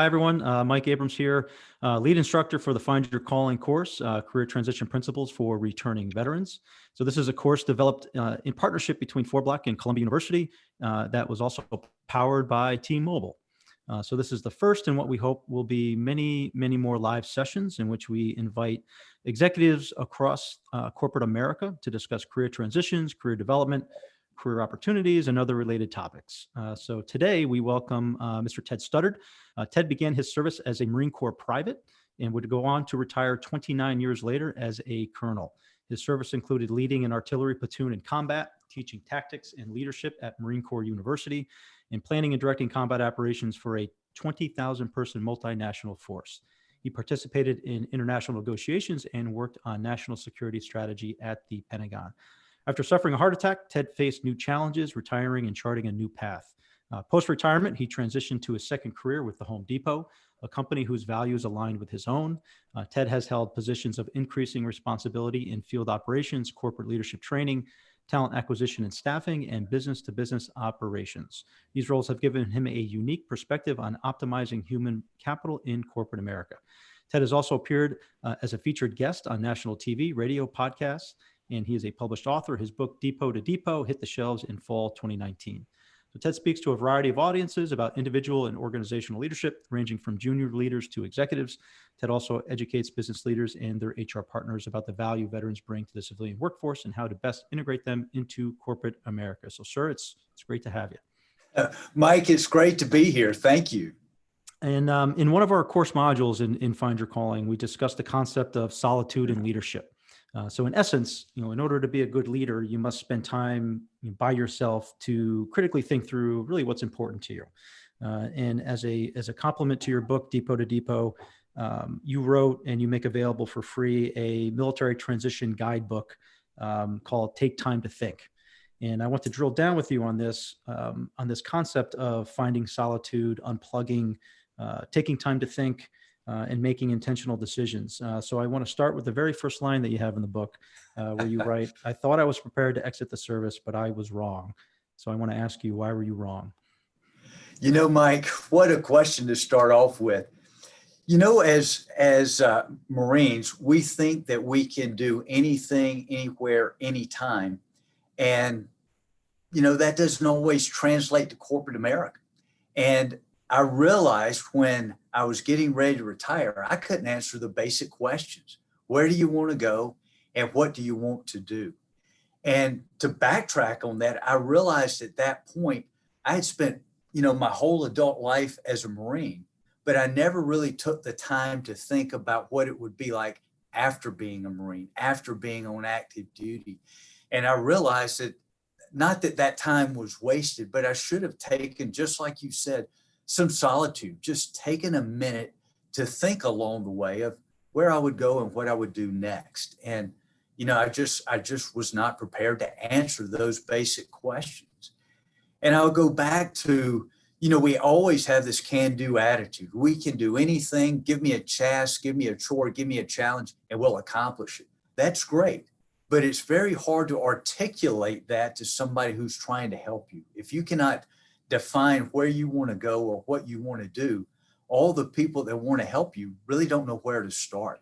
Hi, everyone. Mike Abrams here, lead instructor for the Find Your Calling course, Career Transition Principles for Returning Veterans. So this is a course developed in partnership between Black and Columbia University that was also powered by T-Mobile. So this is the first in what we hope will be many, many more live sessions in which we invite executives across corporate America to discuss career transitions, career development, career opportunities, and other related topics. So today we welcome Mr. Ted Studdard. Ted began his service as a Marine Corps private and would go on to retire 29 years later as a colonel. His service included leading an artillery platoon in combat, teaching tactics and leadership at Marine Corps University, and planning and directing combat operations for a 20,000 person multinational force. He participated in international negotiations and worked on national security strategy at the Pentagon. After suffering a heart attack, Ted faced new challenges, retiring and charting a new path. Post-retirement, he transitioned to a second career with the Home Depot, a company whose values aligned with his own. Ted has held positions of increasing responsibility in field operations, corporate leadership training, talent acquisition and staffing, and business-to-business operations. These roles have given him a unique perspective on optimizing human capital in corporate America. Ted has also appeared as a featured guest on national TV, radio, podcasts, and he is a published author. His book, Depot to Depot, hit the shelves in fall 2019. So Ted speaks to a variety of audiences about individual and organizational leadership, ranging from junior leaders to executives. Ted also educates business leaders and their HR partners about the value veterans bring to the civilian workforce and how to best integrate them into corporate America. So, sir, it's great to have you. Mike, it's great to be here. Thank you. And in one of our course modules in Find Your Calling, we discussed the concept of solitude and leadership. So in essence, in order to be a good leader, you must spend time by yourself to critically think through really what's important to you. And as a complement to your book, Depot to Depot, you wrote and you make available for free a military transition guidebook called Take Time to Think. And I want to drill down with you on this concept of finding solitude, unplugging, taking time to think, and making intentional decisions. So I want to start with the very first line that you have in the book, where you write, "I thought I was prepared to exit the service, but I was wrong." So I want to ask you, why were you wrong? Mike, what a question to start off with. As Marines, we think that we can do anything, anywhere, anytime. And, that doesn't always translate to corporate America. And I realized when I was getting ready to retire, I couldn't answer the basic questions. Where do you want to go? And what do you want to do? And to backtrack on that, I realized at that point, I had spent, my whole adult life as a Marine, but I never really took the time to think about what it would be like after being a Marine, after being on active duty. And I realized that not that time was wasted, but I should have taken, just like you said, some solitude, just taking a minute to think along the way of where I would go and what I would do next. And, I just was not prepared to answer those basic questions. And I'll go back to, we always have this can-do attitude. We can do anything. Give me a task, give me a chore, give me a challenge, and we'll accomplish it. That's great. But it's very hard to articulate that to somebody who's trying to help you. If you cannot define where you want to go or what you want to do, all the people that want to help you really don't know where to start.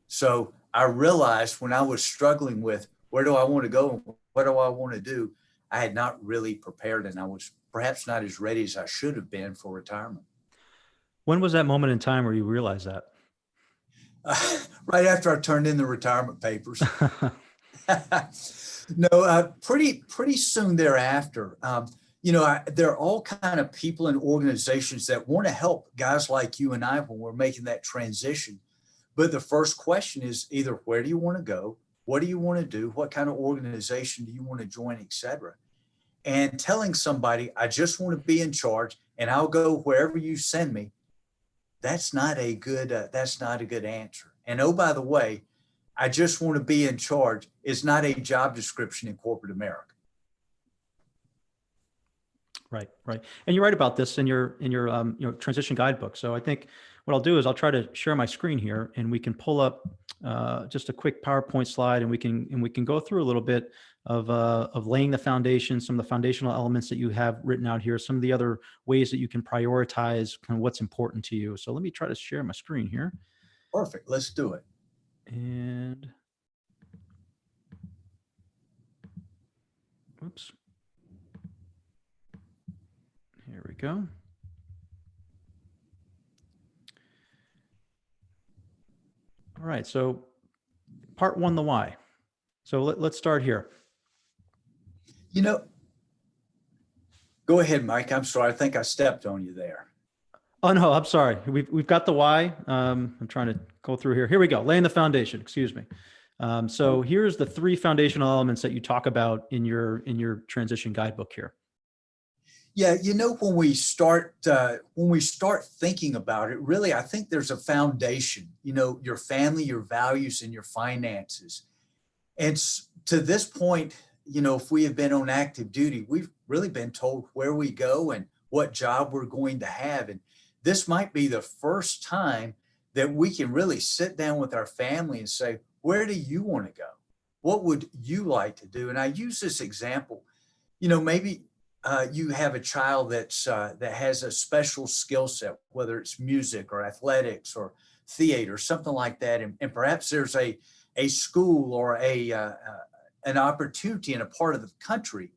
So I realized when I was struggling with where do I want to go and what do I want to do, I had not really prepared, and I was perhaps not as ready as I should have been for retirement. When was that moment in time where you realized that? Right after I turned in the retirement papers. Pretty soon thereafter. There are all kind of people and organizations that want to help guys like you and I when we're making that transition. But the first question is either where do you want to go? What do you want to do? What kind of organization do you want to join, et cetera? And telling somebody, I just want to be in charge and I'll go wherever you send me. That's not a good answer. And oh, by the way, I just want to be in charge is not a job description in corporate America. Right, right. And you're right about this in your transition guidebook. So I think what I'll do is I'll try to share my screen here, and we can pull up just a quick PowerPoint slide, and we can go through a little bit of laying the foundation, some of the foundational elements that you have written out here, some of the other ways that you can prioritize kind of what's important to you. So let me try to share my screen here. Perfect. Let's do it. And oops. Here we go. All right, so part one, the why. So let's start here. You know, go ahead, Mike. I'm sorry. I think I stepped on you there. Oh no, I'm sorry. We've got the why. I'm trying to go through here. Here we go. Laying the foundation. Excuse me. So here's the 3 foundational elements that you talk about in your transition guidebook here. Yeah, you know, when we start thinking about it, really, I think there's a foundation. You know, your family, your values, and your finances. And to this point, you know, if we have been on active duty, we've really been told where we go and what job we're going to have. And this might be the first time that we can really sit down with our family and say, where do you want to go? What would you like to do? And I use this example, you know, maybe you have a child that has a special skill set, whether it's music or athletics or theater, something like that. And perhaps there's a school or an opportunity in a part of the country.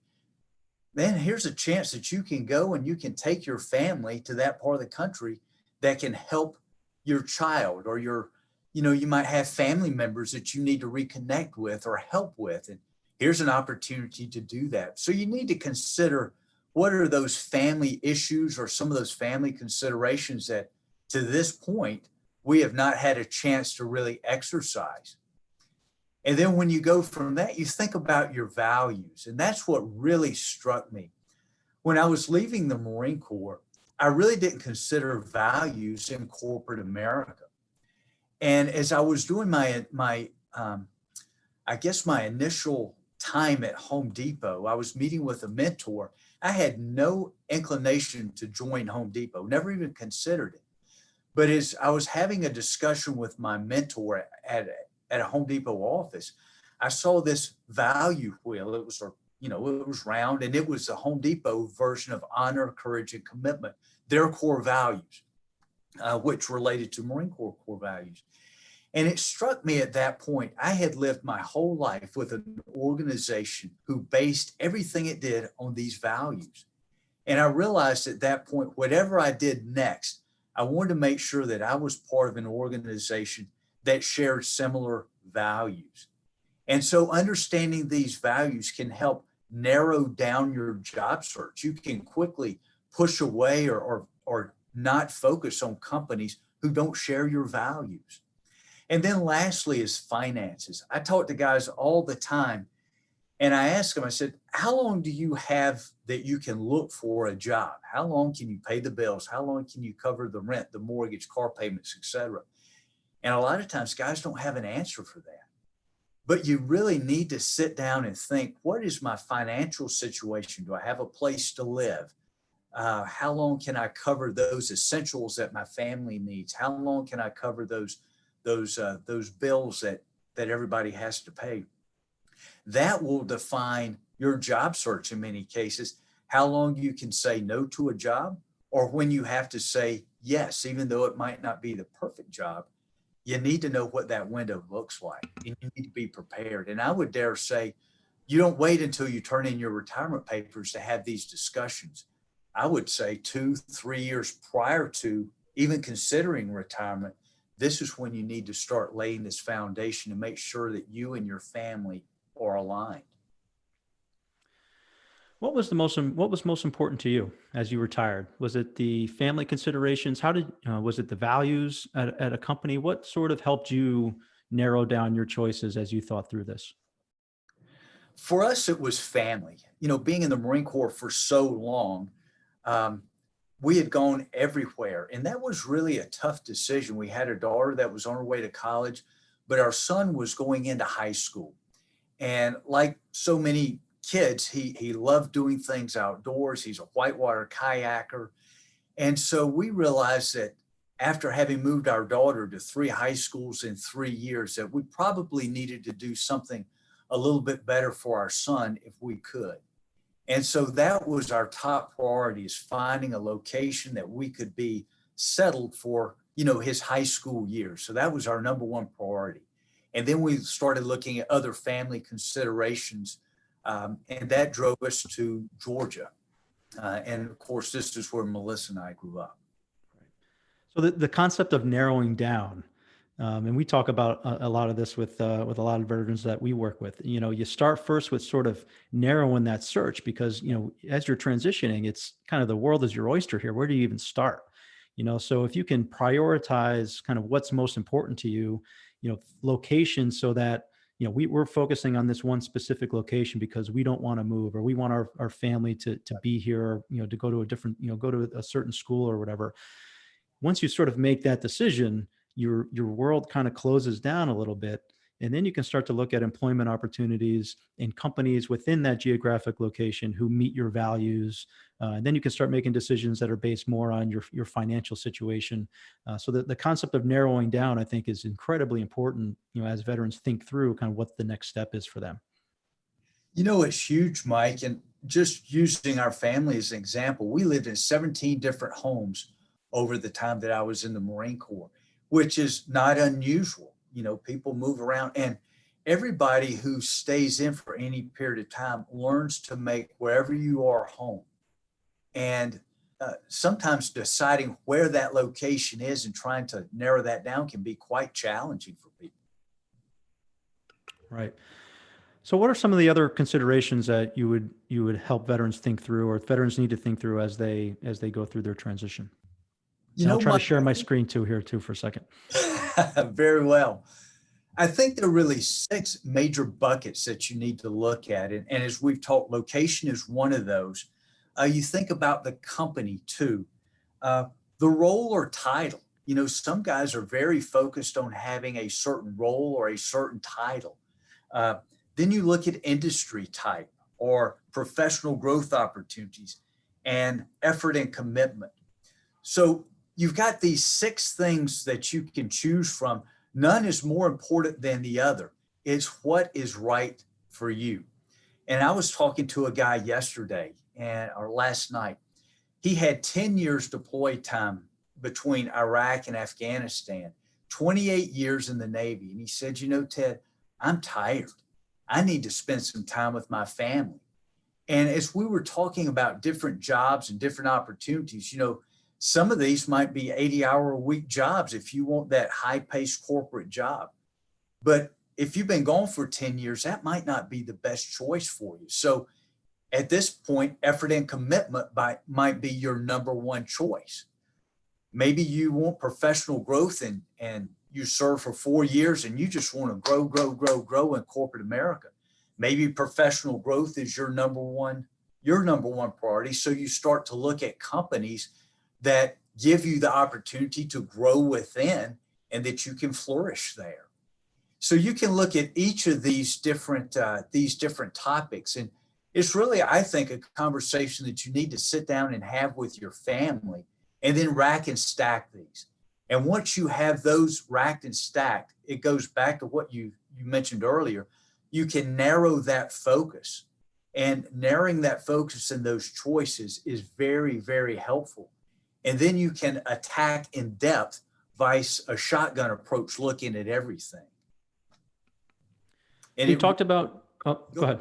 Then here's a chance that you can go and you can take your family to that part of the country that can help your child, or you might have family members that you need to reconnect with or help with. And here's an opportunity to do that. So you need to consider, what are those family issues or some of those family considerations that to this point we have not had a chance to really exercise. And then when you go from that, you think about your values. And that's what really struck me. When I was leaving the Marine Corps, I really didn't consider values in corporate America. And as I was doing my initial time at Home Depot, I was meeting with a mentor. I had no inclination to join Home Depot, never even considered it. But as I was having a discussion with my mentor at a Home Depot office, I saw this value wheel. It was round, and it was the Home Depot version of honor, courage, and commitment, their core values, which related to Marine Corps core values. And it struck me at that point, I had lived my whole life with an organization who based everything it did on these values. And I realized at that point, whatever I did next, I wanted to make sure that I was part of an organization that shared similar values. And so understanding these values can help narrow down your job search. You can quickly push away or not focus on companies who don't share your values. And then lastly is finances. I talk to guys all the time, and I ask them, I said, how long do you have that you can look for a job? How long can you pay the bills? How long can you cover the rent, the mortgage, car payments, et cetera? And a lot of times guys don't have an answer for that. But you really need to sit down and think, what is my financial situation? Do I have a place to live? How long can I cover those essentials that my family needs? How long can I cover those bills that everybody has to pay? That will define your job search in many cases, how long you can say no to a job, or when you have to say yes, even though it might not be the perfect job. You need to know what that window looks like, and you need to be prepared. And I would dare say, you don't wait until you turn in your retirement papers to have these discussions. I would say 2-3 years prior to even considering retirement, this is when you need to start laying this foundation to make sure that you and your family are aligned. What was most important to you as you retired? Was it the family considerations? Was it the values at a company? What sort of helped you narrow down your choices as you thought through this? For us, it was family. You know, being in the Marine Corps for so long, we had gone everywhere, and that was really a tough decision. We had a daughter that was on her way to college, but our son was going into high school. And like so many kids, he loved doing things outdoors. He's a whitewater kayaker. And so we realized that after having moved our daughter to 3 high schools in 3 years, that we probably needed to do something a little bit better for our son if we could. And so that was our top priority, is finding a location that we could be settled for, his high school years. So that was our number one priority. And then we started looking at other family considerations, and that drove us to Georgia. And of course, this is where Melissa and I grew up. So the concept of narrowing down, and we talk about a lot of this with a lot of veterans that we work with. You start first with sort of narrowing that search, because as you're transitioning, it's kind of the world is your oyster here. Where do you even start? So if you can prioritize kind of what's most important to you, location, so that we're focusing on this one specific location because we don't want to move, or we want our family to be here, to go to a different, go to a certain school or whatever. Once you sort of make that decision, your world kind of closes down a little bit. And then you can start to look at employment opportunities in companies within that geographic location who meet your values. And then you can start making decisions that are based more on your financial situation. So the concept of narrowing down, I think, is incredibly important, as veterans think through kind of what the next step is for them. It's huge, Mike. And just using our family as an example, we lived in 17 different homes over the time that I was in the Marine Corps, which is not unusual. People move around, and everybody who stays in for any period of time learns to make wherever you are home. And sometimes deciding where that location is and trying to narrow that down can be quite challenging for people. Right. So what are some of the other considerations that you would help veterans think through, or veterans need to think through as they go through their transition? I'll try to share my screen here for a second. Very well. I think there are really 6 major buckets that you need to look at. And as we've talked, location is one of those. You think about the company too. The role or title. Some guys are very focused on having a certain role or a certain title. Then you look at industry type or professional growth opportunities and effort and commitment. So you've got these 6 things that you can choose from. None is more important than the other. It's what is right for you. And I was talking to a guy yesterday or last night. He had 10 years deployed time between Iraq and Afghanistan, 28 years in the Navy. And he said, Ted, I'm tired. I need to spend some time with my family. And as we were talking about different jobs and different opportunities, some of these might be 80-hour-a-week jobs if you want that high-paced corporate job. But if you've been gone for 10 years, that might not be the best choice for you. So at this point, effort and commitment might be your number one choice. Maybe you want professional growth and you serve for 4 years and you just want to grow in corporate America. Maybe professional growth is your number one priority. So you start to look at companies that give you the opportunity to grow within and that you can flourish there. So you can look at each of these different topics. And it's really, I think, a conversation that you need to sit down and have with your family, and then rack and stack these. And once you have those racked and stacked, it goes back to what you mentioned earlier. You can narrow that focus, and narrowing that focus and those choices is very, very helpful. And then you can attack in depth vice a shotgun approach, looking at everything. And you talked about, go ahead.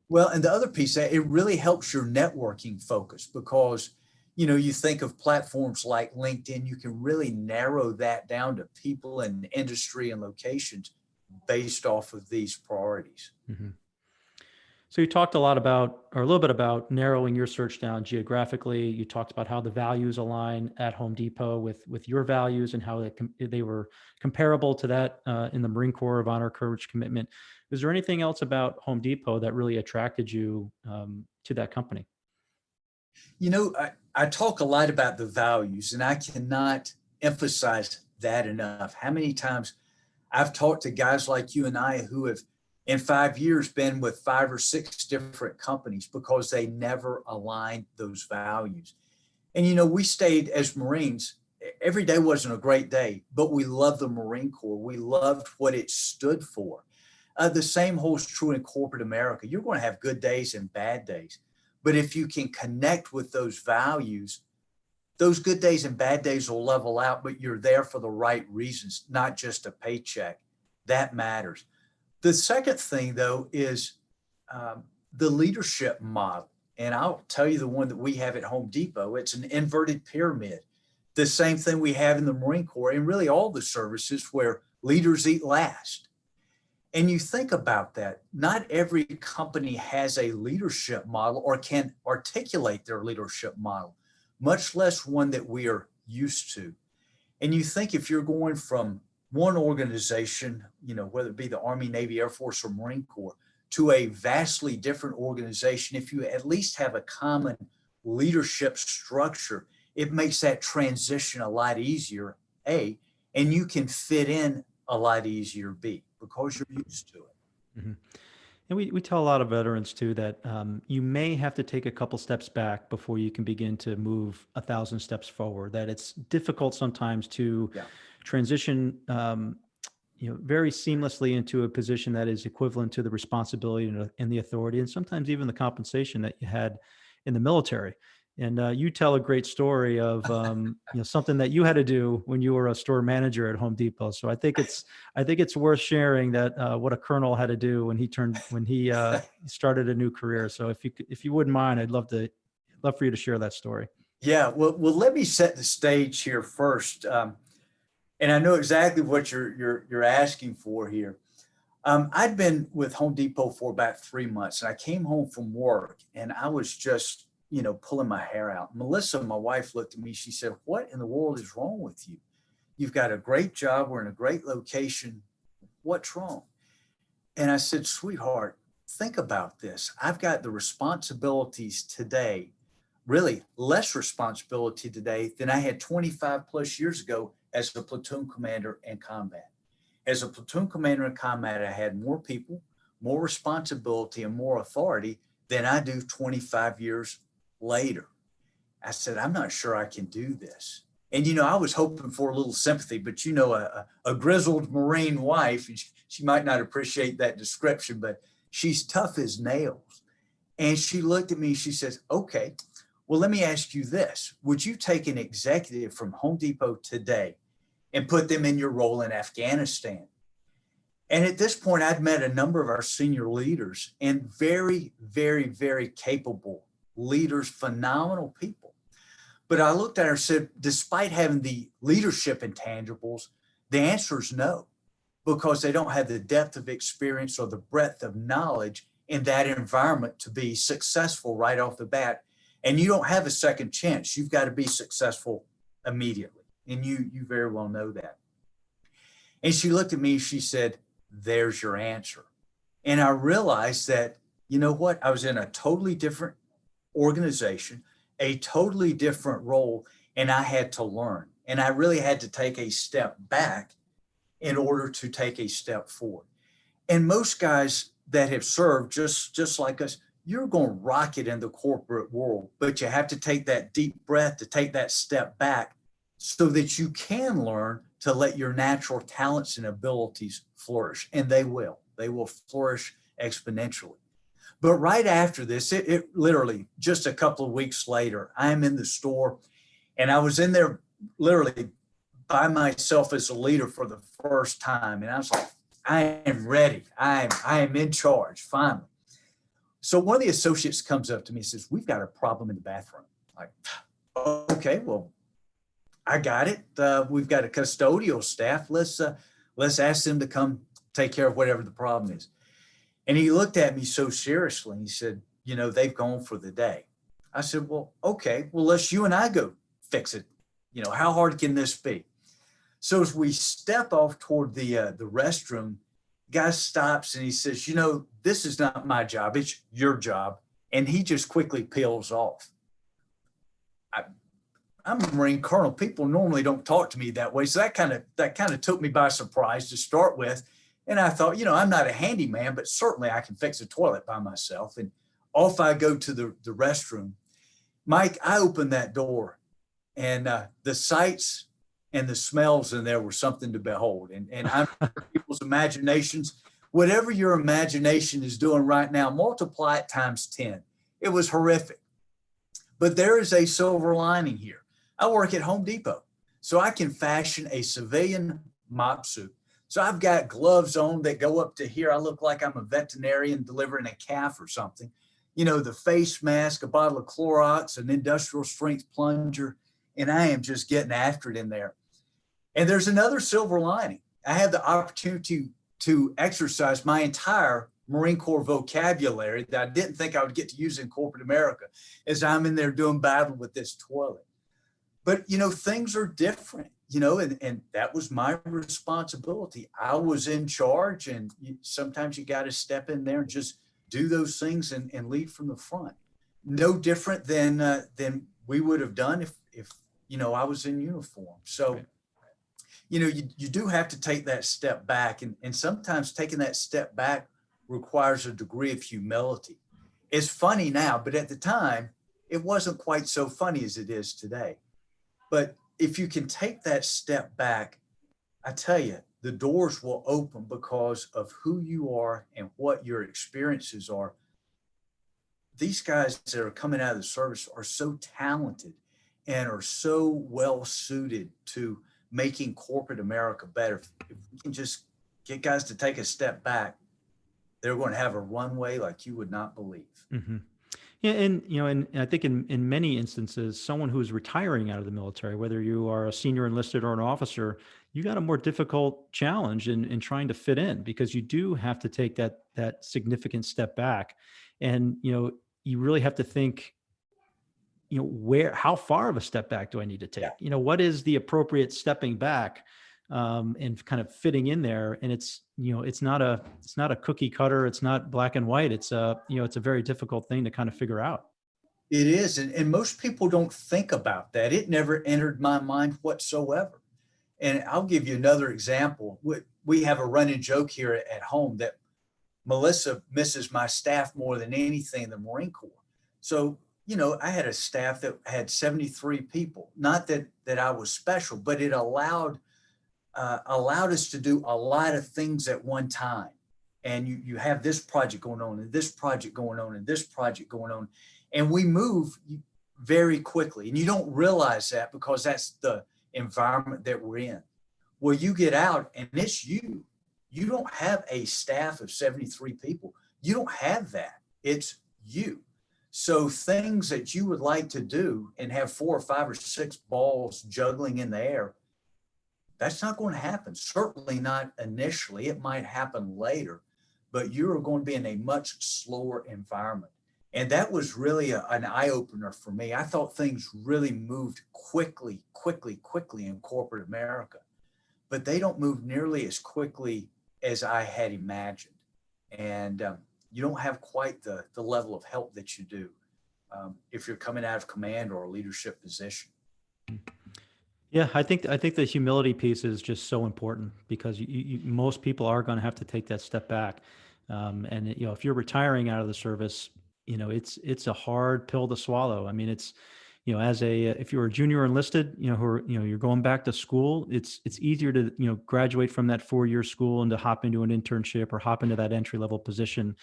Well, and the other piece, it really helps your networking focus, because, you think of platforms like LinkedIn, you can really narrow that down to people and industry and locations based off of these priorities. Mm-hmm. So you talked a little bit about narrowing your search down geographically. You talked about how the values align at Home Depot with your values, and how they were comparable to that in the Marine Corps of Honor, Courage, Commitment. Is there anything else about Home Depot that really attracted you to that company? I talk a lot about the values, and I cannot emphasize that enough. How many times I've talked to guys like you and I who have in 5 years been with 5 or 6 different companies because they never aligned those values. And, we stayed as Marines. Every day wasn't a great day, but we loved the Marine Corps. We loved what it stood for. The same holds true in corporate America. You're going to have good days and bad days. But if you can connect with those values, those good days and bad days will level out, but you're there for the right reasons, not just a paycheck. That matters. The second thing, though, is the leadership model. And I'll tell you the one that we have at Home Depot. It's an inverted pyramid. The same thing we have in the Marine Corps and really all the services where leaders eat last. And you think about that, not every company has a leadership model or can articulate their leadership model, much less one that we are used to. And you think if you're going from one organization, whether it be the Army, Navy, Air Force, or Marine Corps, to a vastly different organization, if you at least have a common leadership structure, it makes that transition a lot easier, A, and you can fit in a lot easier, B, because you're used to it. Mm-hmm. And we tell a lot of veterans too that you may have to take a couple steps back before you can begin to move 1,000 steps forward, that it's difficult sometimes to transition very seamlessly into a position that is equivalent to the responsibility and the authority, and sometimes even the compensation that you had in the military. And you tell a great story of something that you had to do when you were a store manager at Home Depot. So I think it's worth sharing that what a colonel had to do when he started a new career. So if you wouldn't mind, I'd love for you to share that story. Yeah, well, let me set the stage here first. And I know exactly what you're asking for here. I'd been with Home Depot for about 3 months, and I came home from work, and I was just, pulling my hair out. Melissa, my wife, looked at me. She said, "What in the world is wrong with you? You've got a great job. We're in a great location. What's wrong?" And I said, "Sweetheart, think about this. I've got the responsibilities today, really less responsibility today than I had 25 plus years ago as a platoon commander in combat. As a platoon commander in combat, I had more people, more responsibility, and more authority than I do 25 years later." I said, "I'm not sure I can do this." And, I was hoping for a little sympathy, but, a grizzled Marine wife, and she might not appreciate that description, but she's tough as nails. And she looked at me, she says, "Okay, well, let me ask you this. Would you take an executive from Home Depot today and put them in your role in Afghanistan?" And at this point, I'd met a number of our senior leaders and very, very, very capable leaders, phenomenal people. But I looked at her and said, despite having the leadership intangibles, the answer is no, because they don't have the depth of experience or the breadth of knowledge in that environment to be successful right off the bat. And you don't have a second chance. You've got to be successful immediately. And you very well know that. And she looked at me, she said, "There's your answer." And I realized that, you know what? I was in a totally different organization, a totally different role, and I had to learn. And I really had to take a step back in order to take a step forward. And most guys that have served, just like us, you're going to rock it in the corporate world, but you have to take that deep breath to take that step back so that you can learn to let your natural talents and abilities flourish. And they will flourish exponentially. But right after this, it literally just a couple of weeks later, I'm in the store, and I was in there literally by myself as a leader for the first time. And I was like, I am ready. I am in charge finally. So one of the associates comes up to me and says, "We've got a problem in the bathroom." I'm like, "Okay, well, I got it. We've got a custodial staff. Let's ask them to come take care of whatever the problem is." And he looked at me so seriously, and he said, "They've gone for the day." I said, "Well, okay, well, let's you and I go fix it. How hard can this be?" So as we step off toward the restroom, guy stops and he says, "This is not my job. It's your job." And he just quickly peels off. I'm a Marine colonel. People normally don't talk to me that way. So that kind of took me by surprise to start with. And I thought, I'm not a handyman, but certainly I can fix a toilet by myself. And off I go to the restroom. Mike, I opened that door, and the sights and the smells in there were something to behold. And I'm sure people's imaginations, whatever your imagination is doing right now, multiply it times 10. It was horrific. But there is a silver lining here. I work at Home Depot, so I can fashion a civilian mop suit. So I've got gloves on that go up to here. I look like I'm a veterinarian delivering a calf or something. The face mask, a bottle of Clorox, an industrial strength plunger, and I am just getting after it in there. And there's another silver lining. I have the opportunity to exercise my entire Marine Corps vocabulary that I didn't think I would get to use in corporate America as I'm in there doing battle with this toilet. But, things are different, and that was my responsibility. I was in charge, and sometimes you got to step in there and just do those things and lead from the front. No different than we would have done if I was in uniform. So, right. You do have to take that step back, and sometimes taking that step back requires a degree of humility. It's funny now, but at the time, it wasn't quite so funny as it is today. But if you can take that step back, I tell you, the doors will open because of who you are and what your experiences are. These guys that are coming out of the service are so talented and are so well suited to making corporate America better. If we can just get guys to take a step back, they're going to have a runway like you would not believe. Mm-hmm. Yeah, and I think in many instances, someone who's retiring out of the military, whether you are a senior enlisted or an officer, you got a more difficult challenge in trying to fit in, because you do have to take that significant step back, and you really have to think, how far of a step back do I need to take? Yeah. What is the appropriate stepping back, and kind of fitting in there? And it's not a cookie cutter. It's not black and white. It's a very difficult thing to kind of figure out. It is. And most people don't think about that. It never entered my mind whatsoever. And I'll give you another example. We have a running joke here at home that Melissa misses my staff more than anything in the Marine Corps. So, I had a staff that had 73 people. Not that I was special, but it allowed us to do a lot of things at one time. And you have this project going on, and this project going on, and this project going on. And we move very quickly. And you don't realize that because that's the environment that we're in. Well, you get out and it's you. You don't have a staff of 73 people. You don't have that. It's you. So things that you would like to do and have 4 or 5 or 6 balls juggling in the air, that's not going to happen. Certainly not initially. It might happen later, but you're going to be in a much slower environment. And that was really an eye-opener for me. I thought things really moved quickly in corporate America, but they don't move nearly as quickly as I had imagined. And you don't have quite the level of help that you do if you're coming out of command or a leadership position. Yeah, I think the humility piece is just so important, because most people are going to have to take that step back. And if you're retiring out of the service, it's a hard pill to swallow. I mean, it's, if you're a junior enlisted, you're going back to school, it's easier to, graduate from that 4-year school and to hop into an internship or hop into that entry level position,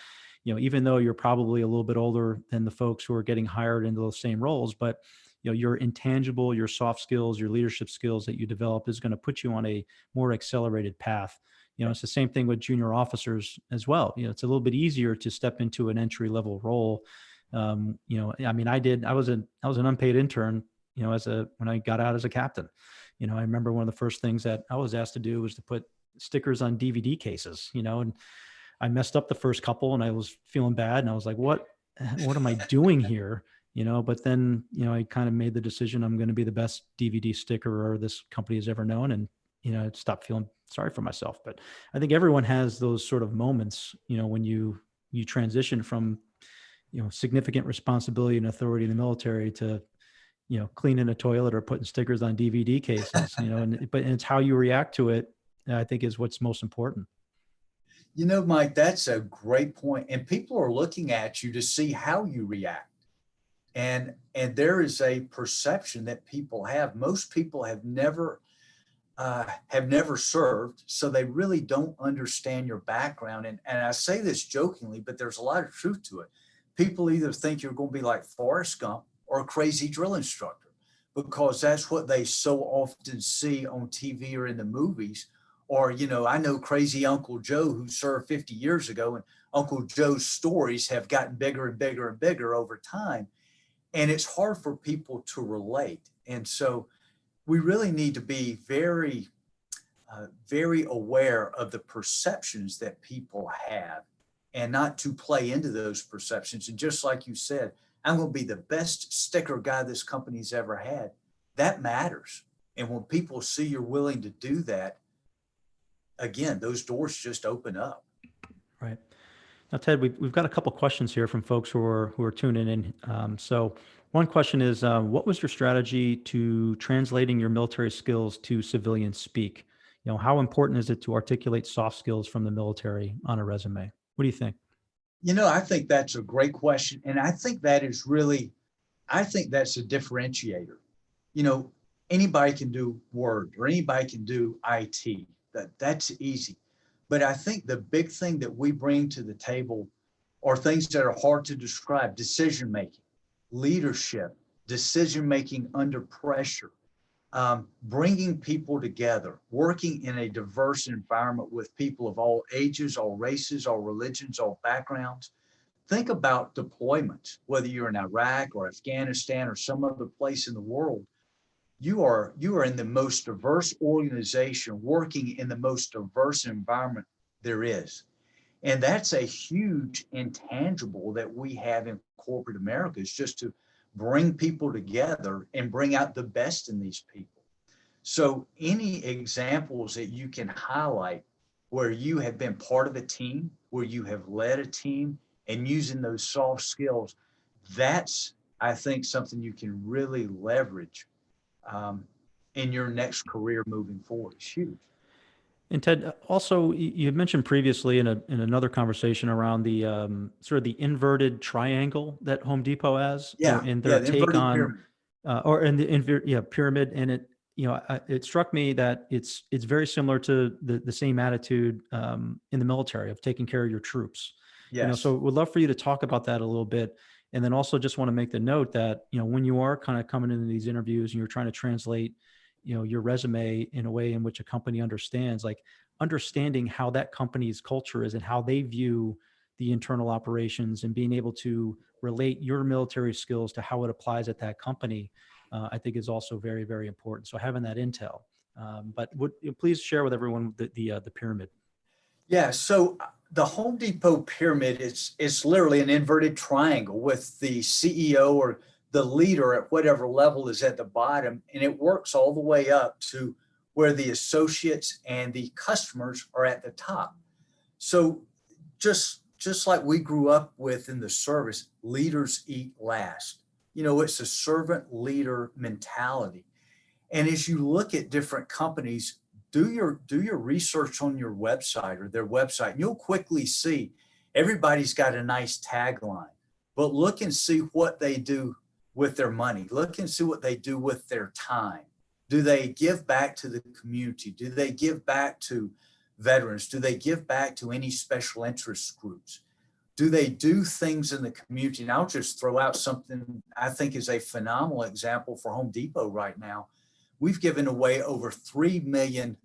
even though you're probably a little bit older than the folks who are getting hired into those same roles. But your intangible, your soft skills, your leadership skills that you develop is going to put you on a more accelerated path. It's the same thing with junior officers as well. It's a little bit easier to step into an entry level role. I mean, I was an unpaid intern, when I got out as a captain. I remember one of the first things that I was asked to do was to put stickers on DVD cases, and I messed up the first couple and I was feeling bad. And I was like, what am I doing here? But then, I kind of made the decision I'm going to be the best DVD sticker this company has ever known. And, I stopped feeling sorry for myself. But I think everyone has those sort of moments, when you transition from, significant responsibility and authority in the military to, cleaning a toilet or putting stickers on DVD cases, but it's how you react to it, I think, is what's most important. You know, Mike, that's a great point. And people are looking at you to see how you react. And there is a perception that people have. Most people have never served, so they really don't understand your background. And I say this jokingly, but there's a lot of truth to it. People either think you're going to be like Forrest Gump or a crazy drill instructor, because that's what they so often see on TV or in the movies. Or, you know, I know crazy Uncle Joe who served 50 years ago, and Uncle Joe's stories have gotten bigger and bigger and bigger over time. And it's hard for people to relate. And so we really need to be very aware of the perceptions that people have, and not to play into those perceptions. And just like you said, I'm going to be the best sticker guy this company's ever had. That matters. And when people see you're willing to do that, again, those doors just open up. Right. Now, Ted, we've got a couple questions here from folks who are tuning in. So one question is, what was your strategy to translating your military skills to civilian speak? You know, how important is it to articulate soft skills from the military on a resume? What do you think? You know, I think that's a great question. And I think that is really, I think that's a differentiator. You know, anybody can do Word or anybody can do IT. That's easy. But I think the big thing that we bring to the table are things that are hard to describe: decision making, leadership, decision making under pressure, bringing people together, working in a diverse environment with people of all ages, all races, all religions, all backgrounds. Think about deployments, whether you're in Iraq or Afghanistan or some other place in the world. You are in the most diverse organization, working in the most diverse environment there is. And that's a huge intangible that we have in corporate America, is just to bring people together and bring out the best in these people. So any examples that you can highlight where you have been part of a team, where you have led a team and using those soft skills, that's, I think, something you can really leverage in your next career moving forward. It's huge. And Ted, also, you had mentioned previously in another conversation around the sort of the inverted triangle that Home Depot has, you know, Yeah, and yeah, their the take inverted on, pyramid. or in the pyramid. And it, you know, it struck me that it's very similar to the same attitude in the military of taking care of your troops. You know, Yes. so would love for you to talk about that a little bit. And then also just want to make the note that, you know, when you are kind of coming into these interviews and you're trying to translate, you know, your resume in a way in which a company understands, like understanding how that company's culture is and how they view the internal operations, and being able to relate your military skills to how it applies at that company, I think is also very, very important. So having that intel, but would you please share with everyone the pyramid? Yeah, so the Home Depot pyramid is literally an inverted triangle with the CEO or the leader at whatever level is at the bottom, and it works all the way up to where the associates and the customers are at the top. So just like we grew up with in the service, leaders eat last. You know, it's a servant leader mentality. And as you look at different companies, do your research on your website or their website, and you'll quickly see everybody's got a nice tagline. But look and see what they do with their money. Look and see what they do with their time. Do they give back to the community? Do they give back to veterans? Do they give back to any special interest groups? Do they do things in the community? And I'll just throw out something I think is a phenomenal example for Home Depot right now. We've given away over 3 million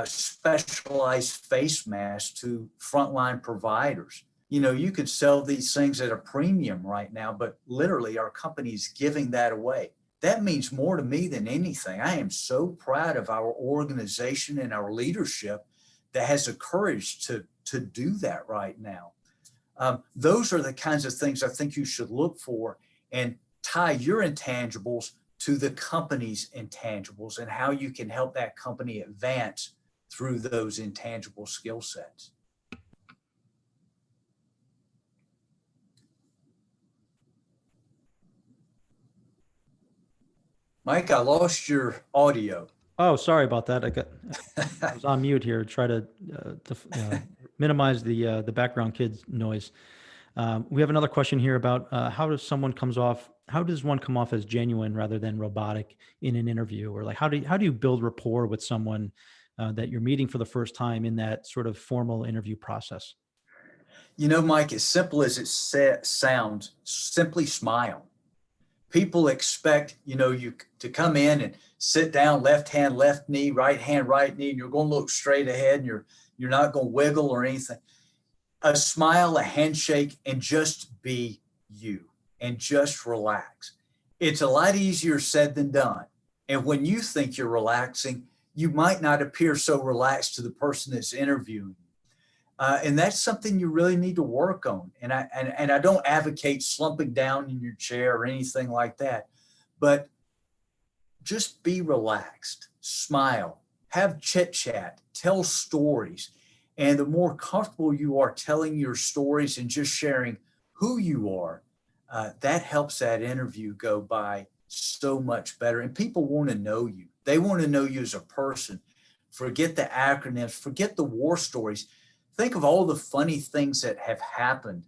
specialized face masks to frontline providers. You know, you could sell these things at a premium right now, but literally our company's giving that away. That means more to me than anything. I am so proud of our organization and our leadership that has the courage to do that right now. Those are the kinds of things I think you should look for, and tie your intangibles to the company's intangibles and how you can help that company advance through those intangible skill sets. Mike, I lost your audio. Oh, sorry about that. I was on mute here. Try to minimize the background kids noise. We have another question here about how does one come off as genuine rather than robotic in an interview, or like how do you build rapport with someone that you're meeting for the first time in that sort of formal interview process? Mike, as simple as it sounds, simply smile. People expect, you to come in and sit down, left hand, left knee, right hand, right knee, and you're going to look straight ahead, and you're not going to wiggle or anything. A smile, a handshake, and just be you and just relax. It's a lot easier said than done. And when you think you're relaxing, you might not appear so relaxed to the person that's interviewing. And that's something you really need to work on. And I don't advocate slumping down in your chair or anything like that, but just be relaxed, smile, have chit chat, tell stories. And the more comfortable you are telling your stories and just sharing who you are, that helps that interview go by so much better. And people want to know you. They want to know you as a person. Forget the acronyms, forget the war stories. Think of all the funny things that have happened,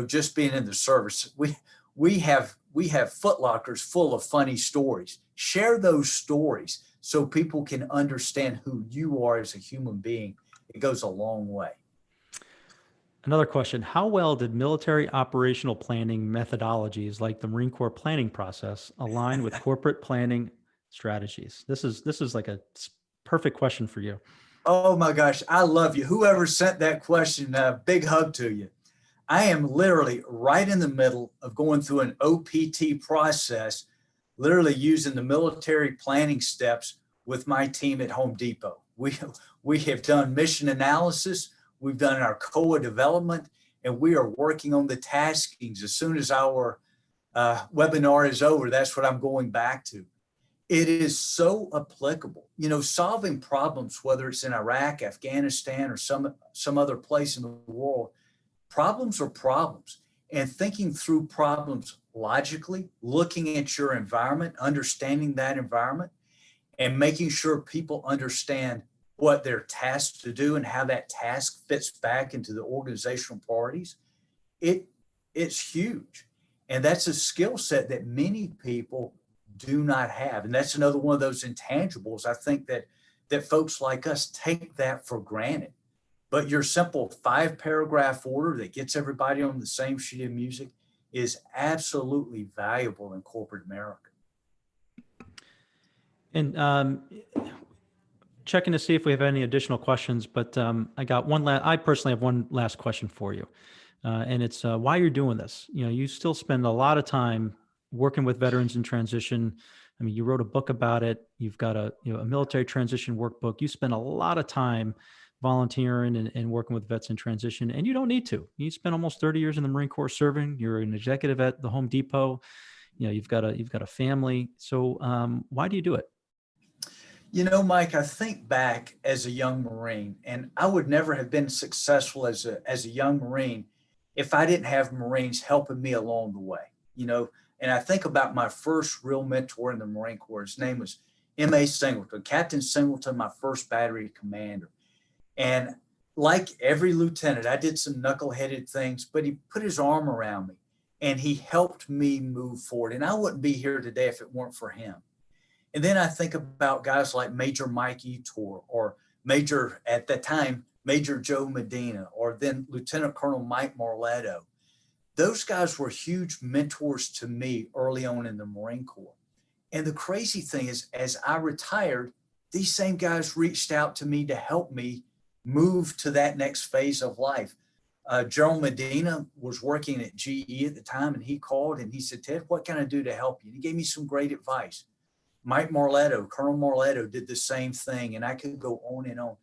just being in the service. We have foot lockers full of funny stories. Share those stories so people can understand who you are as a human being. It goes a long way. Another question: how well did military operational planning methodologies like the Marine Corps planning process align with corporate planning strategies? This is like a perfect question for you. Oh my gosh, I love you. Whoever sent that question, big hug to you. I am literally right in the middle of going through an OPT process, literally using the military planning steps with my team at Home Depot. We have done mission analysis, we've done our COA development, and we are working on the taskings. As soon as our webinar is over, that's what I'm going back to. It is so applicable. Solving problems, whether it's in Iraq, Afghanistan, or some other place in the world, problems are problems. And thinking through problems logically, looking at your environment, understanding that environment, and making sure people understand what they're tasked to do and how that task fits back into the organizational priorities, it's huge. And that's a skill set that many people do not have. And that's another one of those intangibles. I think that folks like us take that for granted. But your simple 5-paragraph order that gets everybody on the same sheet of music is absolutely valuable in corporate America. And checking to see if we have any additional questions, but I personally have one last question for you. And it's why you're doing this. You still spend a lot of time working with veterans in transition. I mean, you wrote a book about it. You've got a military transition workbook. You spend a lot of time volunteering and working with vets in transition, and you don't need to. You spent almost 30 years in the Marine Corps serving. You're an executive at the Home Depot. You've got a family. So why do you do it? Mike, I think back as a young Marine, and I would never have been successful as a young Marine if I didn't have Marines helping me along the way. And I think about my first real mentor in the Marine Corps. His name was M.A. Singleton, Captain Singleton, my first battery commander. And like every lieutenant, I did some knuckleheaded things, but he put his arm around me and he helped me move forward. And I wouldn't be here today if it weren't for him. And then I think about guys like Major Mike Etor, or at that time, Major Joe Medina, or then Lieutenant Colonel Mike Marletto. Those guys were huge mentors to me early on in the Marine Corps. And the crazy thing is, as I retired, these same guys reached out to me to help me move to that next phase of life. Joe Medina was working at GE at the time, and he called and he said, "Ted, what can I do to help you?" And he gave me some great advice. Mike Marletto, Colonel Marletto, did the same thing, and I could go on and on.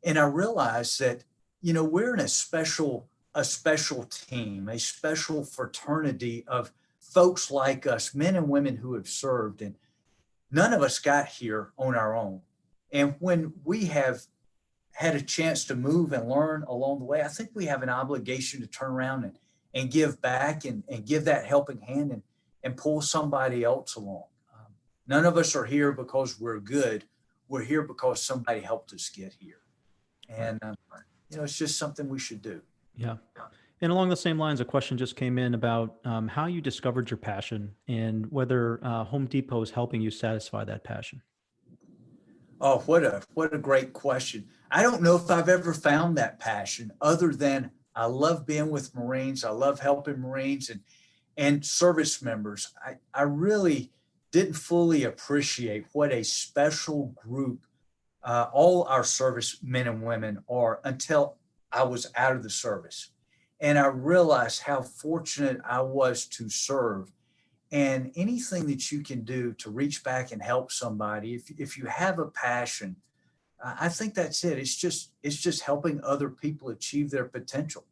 And I realized that, we're in a special team, a special fraternity of folks like us, men and women who have served, and none of us got here on our own. And when we have had a chance to move and learn along the way, I think we have an obligation to turn around and give back and give that helping hand and pull somebody else along. None of us are here because we're good. We're here because somebody helped us get here. And it's just something we should do. Yeah. And along the same lines, a question just came in about how you discovered your passion and whether Home Depot is helping you satisfy that passion. Oh, what a great question. I don't know if I've ever found that passion other than I love being with Marines. I love helping Marines and service members. I really didn't fully appreciate what a special group all our service men and women are until I was out of the service. And I realized how fortunate I was to serve. And anything that you can do to reach back and help somebody, if you have a passion, I think that's it. It's just helping other people achieve their potential.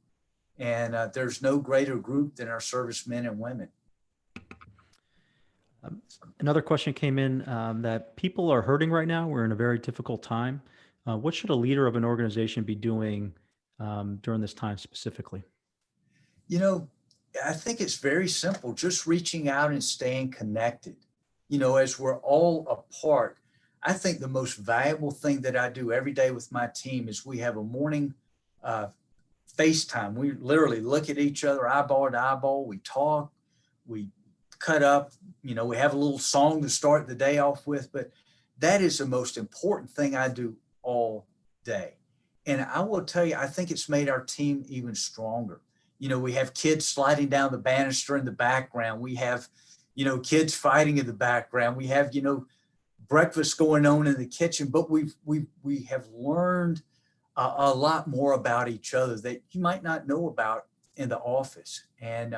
And there's no greater group than our servicemen and women. Another question came in that people are hurting right now. We're in a very difficult time. What should a leader of an organization be doing during this time specifically? I think it's very simple, just reaching out and staying connected. As we're all apart, I think the most valuable thing that I do every day with my team is we have a morning FaceTime. We literally look at each other eyeball to eyeball. We talk, we cut up, we have a little song to start the day off with, but that is the most important thing I do all day. And I will tell you, I think it's made our team even stronger. We have kids sliding down the banister in the background. We have, kids fighting in the background. We have, breakfast going on in the kitchen, but we have learned a lot more about each other that you might not know about in the office. And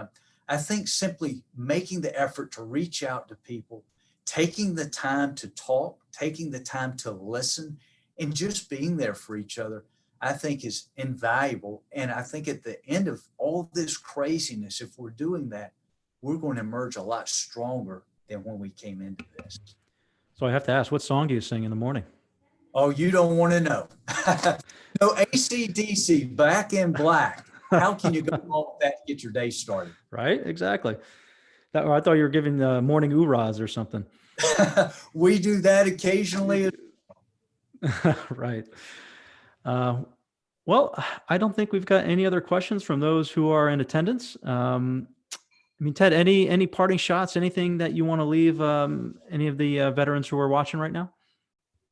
I think simply making the effort to reach out to people, taking the time to talk, taking the time to listen, and just being there for each other, I think is invaluable. And I think at the end of all this craziness, if we're doing that, we're going to emerge a lot stronger than when we came into this. So I have to ask, what song do you sing in the morning? Oh, you don't want to know. No, AC/DC, Back in Black. How can you go wrong with that to get your day started? Right? Exactly. I thought you were giving morning oorahs or something. We do that occasionally. Right. Well, I don't think we've got any other questions from those who are in attendance. Ted, any parting shots, anything that you want to leave any of the veterans who are watching right now?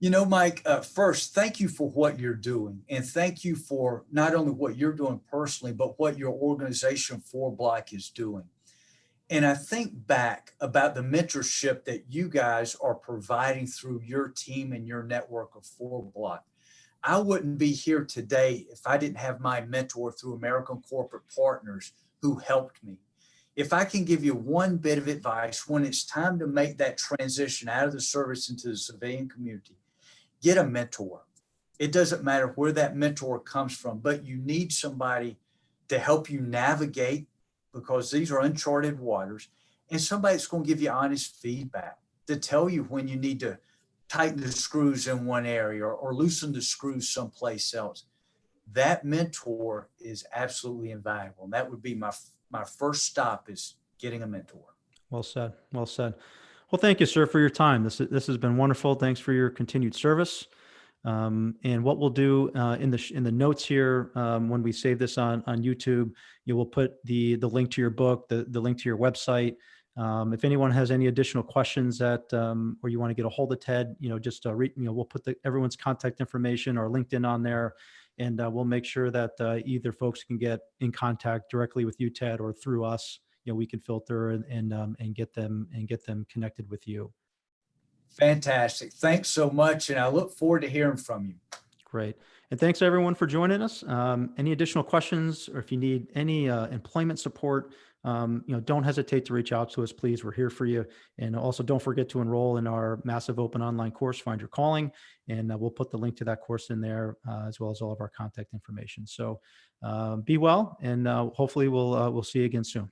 Mike, first, thank you for what you're doing. And thank you for not only what you're doing personally, but what your organization 4Block is doing. And I think back about the mentorship that you guys are providing through your team and your network of 4Block. I wouldn't be here today if I didn't have my mentor through American Corporate Partners who helped me. If I can give you one bit of advice, when it's time to make that transition out of the service into the civilian community, get a mentor. It doesn't matter where that mentor comes from, but you need somebody to help you navigate, because these are uncharted waters, and somebody that's going to give you honest feedback, to tell you when you need to tighten the screws in one area or loosen the screws someplace else. That mentor is absolutely invaluable. And that would be my first stop, is getting a mentor. Well said. Well said. Well, thank you, sir, for your time. This has been wonderful. Thanks for your continued service. And what we'll do in the notes here, when we save this on YouTube, you will put the link to your book, the link to your website. If anyone has any additional questions that or you want to get a hold of Ted, just we'll put everyone's contact information or LinkedIn on there, and we'll make sure that either folks can get in contact directly with you, Ted, or through us. We can filter and get them connected with you. Fantastic. Thanks so much. And I look forward to hearing from you. Great. And thanks everyone for joining us. Any additional questions, or if you need any employment support, don't hesitate to reach out to us, please. We're here for you. And also don't forget to enroll in our massive open online course, Find Your Calling. And we'll put the link to that course in there, as well as all of our contact information. So be well, and hopefully we'll see you again soon.